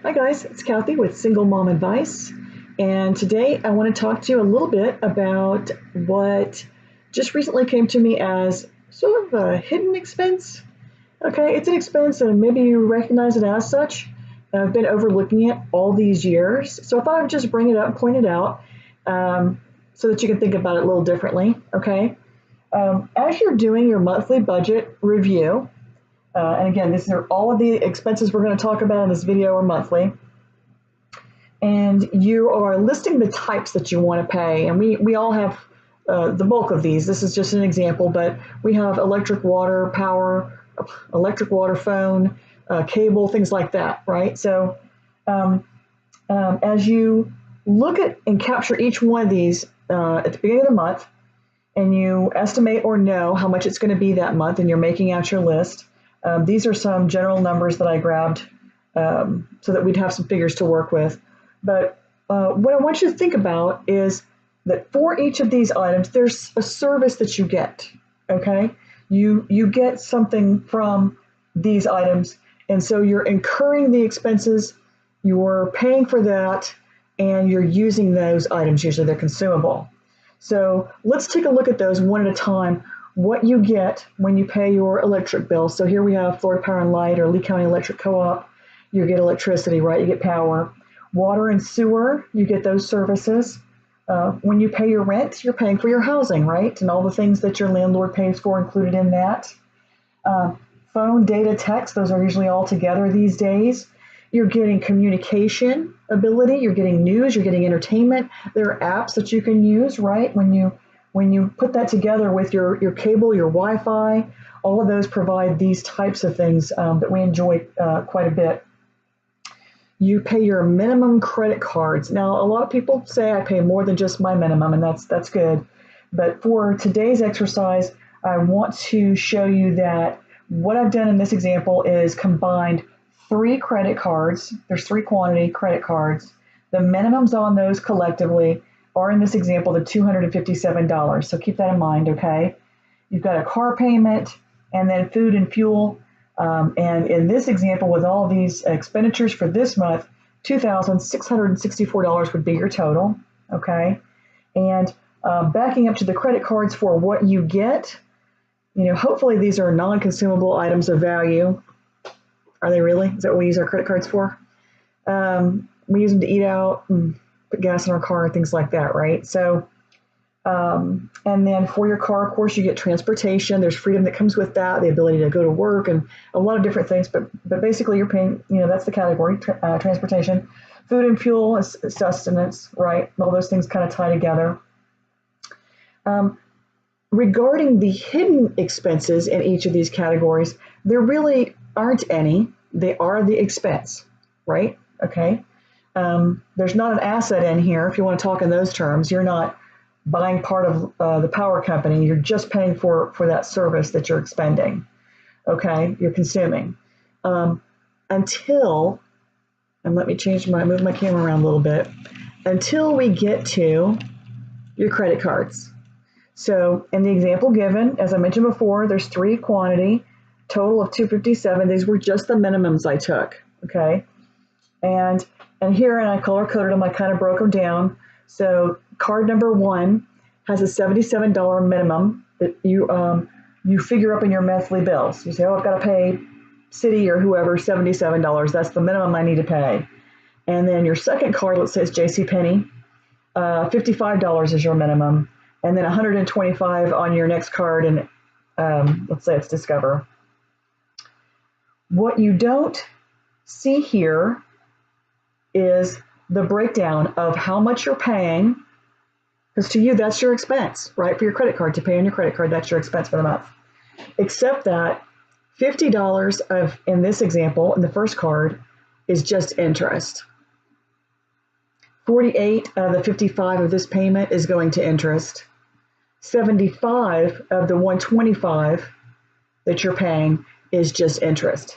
Hi guys, it's Kathy with Single Mom Advice, and today I want to talk to you a little bit about what just recently came to me as sort of a hidden expense. Okay, it's an expense and maybe you recognize it as such. I've been overlooking it all these years, so I thought I'd just bring it up, point it out, so that you can think about it a little differently. Okay, as you're doing your monthly budget review, and again, these are all of the expenses we're going to talk about in this video are monthly. And you are listing the types that you want to pay. And we all have the bulk of these. This is just an example, but we have electric, water, power, phone, cable, things like that, right? So as you look at and capture each one of these at the beginning of the month, and you estimate or know how much it's going to be that month, and you're making out your list, these are some general numbers that I grabbed so that we'd have some figures to work with. But what I want you to think about is that for each of these items, there's a service that you get, okay? You get something from these items, and so you're incurring the expenses, you're paying for that, and you're using those items. Usually they're consumable. So let's take a look at those one at a time. What you get when you pay your electric bill. So here we have Florida Power and Light or Lee County Electric Co-op. You get electricity, right? You get power. Water and sewer, you get those services. When you pay your rent, you're paying for your housing, right? And all the things that your landlord pays for included in that. Phone, data, text, those are usually all together these days. You're getting communication ability, you're getting news, you're getting entertainment. There are apps that you can use, right? When you put that together with your cable, your Wi-Fi, all of those provide these types of things that we enjoy quite a bit. You pay your minimum credit cards. Now, a lot of people say I pay more than just my minimum, and that's good. But for today's exercise, I want to show you that what I've done in this example is combined 3 credit cards. There's 3 quantity credit cards. The minimums on those collectively are in this example the $257. So keep that in mind, okay? You've got a car payment and then food and fuel. And in this example, with all these expenditures for this month, $2,664 would be your total, okay? And backing up to the credit cards for what you get, hopefully these are non-consumable items of value. Are they really? Is that what we use our credit cards for? We use them to eat out and put gas in our car, things like that, right? So, and then for your car, of course, you get transportation. There's freedom that comes with that, the ability to go to work and a lot of different things. But basically, you're paying, that's the category, transportation. Food and fuel is sustenance, right? All those things kind of tie together. Regarding the hidden expenses in each of these categories, there really aren't any. They are the expense, right? Okay. There's not an asset in here. If you want to talk in those terms, you're not buying part of the power company. You're just paying for that service that you're expending. Okay, you're consuming. Until, and let me move my camera around a little bit, until we get to your credit cards. So in the example given, as I mentioned before, there's 3 quantity, total of 257. These were just the minimums I took, okay? And here, and I color coded them, I kind of broke them down. So card number 1 has a $77 minimum that you figure up in your monthly bills. You say, oh, I've got to pay Citi or whoever $77. That's the minimum I need to pay. And then your second card, let's say it's JCPenney, $55 is your minimum. And then $125 on your next card, and let's say it's Discover. What you don't see here is the breakdown of how much you're paying, because to you, that's your expense, right? For your credit card, to pay on your credit card, that's your expense for the month. Except that $50 of, in this example, in the first card, is just interest. 48 of the 55 of this payment is going to interest. 75 of the 125 that you're paying is just interest.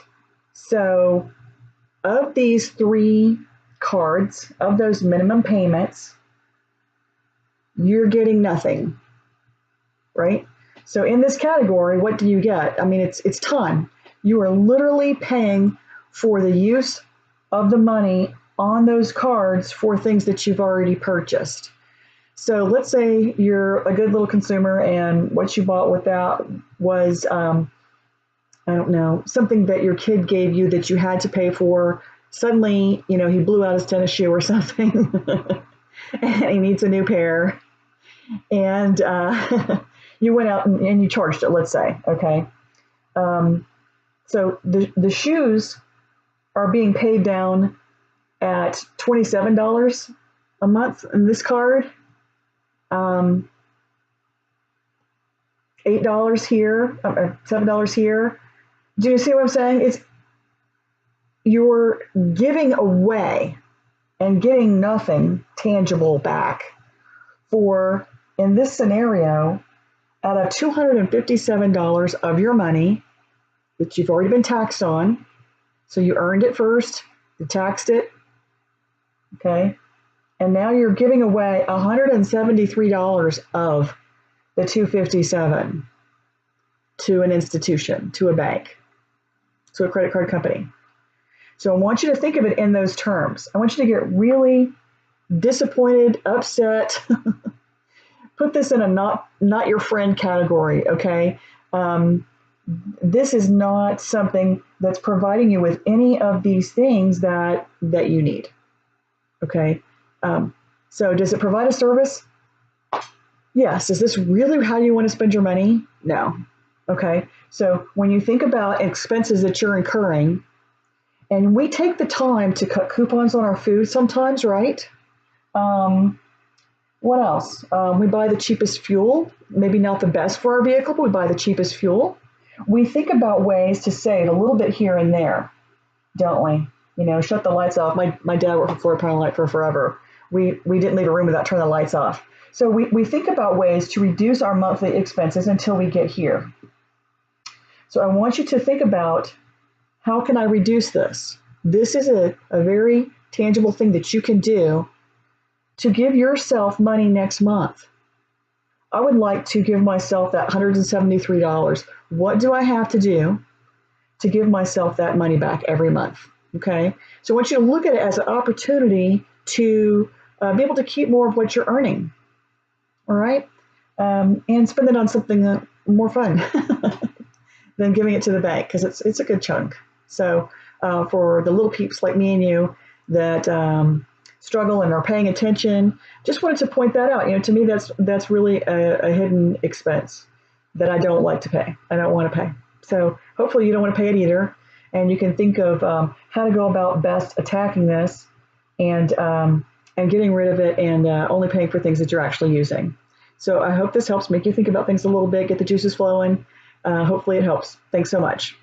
So of these 3 cards, of those minimum payments, you're getting nothing, right? So in this category, what do you get? I mean, it's time. You are literally paying for the use of the money on those cards for things that you've already purchased. So let's say you're a good little consumer and what you bought with that was, I don't know, something that your kid gave you that you had to pay for. Suddenly, he blew out his tennis shoe or something and he needs a new pair. And you went out and you charged it, let's say, okay? So the shoes are being paid down at $27 a month in this card. $8 here, $7 here. Do you see what I'm saying? It's you're giving away and getting nothing tangible back for, in this scenario, out of $257 of your money that you've already been taxed on. So you earned it first, you taxed it, okay? And now you're giving away $173 of the $257 to an institution, to a bank, to a credit card company. So I want you to think of it in those terms. I want you to get really disappointed, upset. Put this in a not your friend category, okay? This is not something that's providing you with any of these things that you need, okay? So does it provide a service? Yes. Is this really how you want to spend your money? No. Okay. So when you think about expenses that you're incurring, and we take the time to cut coupons on our food sometimes, right? What else? We buy the cheapest fuel, maybe not the best for our vehicle, but we buy the cheapest fuel. We think about ways to save a little bit here and there, don't we? Shut the lights off. My dad worked for Florida Power & Light for forever. We didn't leave a room without turning the lights off. So we think about ways to reduce our monthly expenses until we get here. So I want you to think about, how can I reduce this? This is a very tangible thing that you can do to give yourself money next month. I would like to give myself that $173. What do I have to do to give myself that money back every month? Okay, so I want you to look at it as an opportunity to be able to keep more of what you're earning, all right, and spend it on something more fun than giving it to the bank, because it's a good chunk. So for the little peeps like me and you that struggle and are paying attention, just wanted to point that out. To me, that's really a hidden expense that I don't like to pay. I don't want to pay. So hopefully you don't want to pay it either. And you can think of how to go about best attacking this and getting rid of it, and only paying for things that you're actually using. So I hope this helps make you think about things a little bit, get the juices flowing. Hopefully it helps. Thanks so much.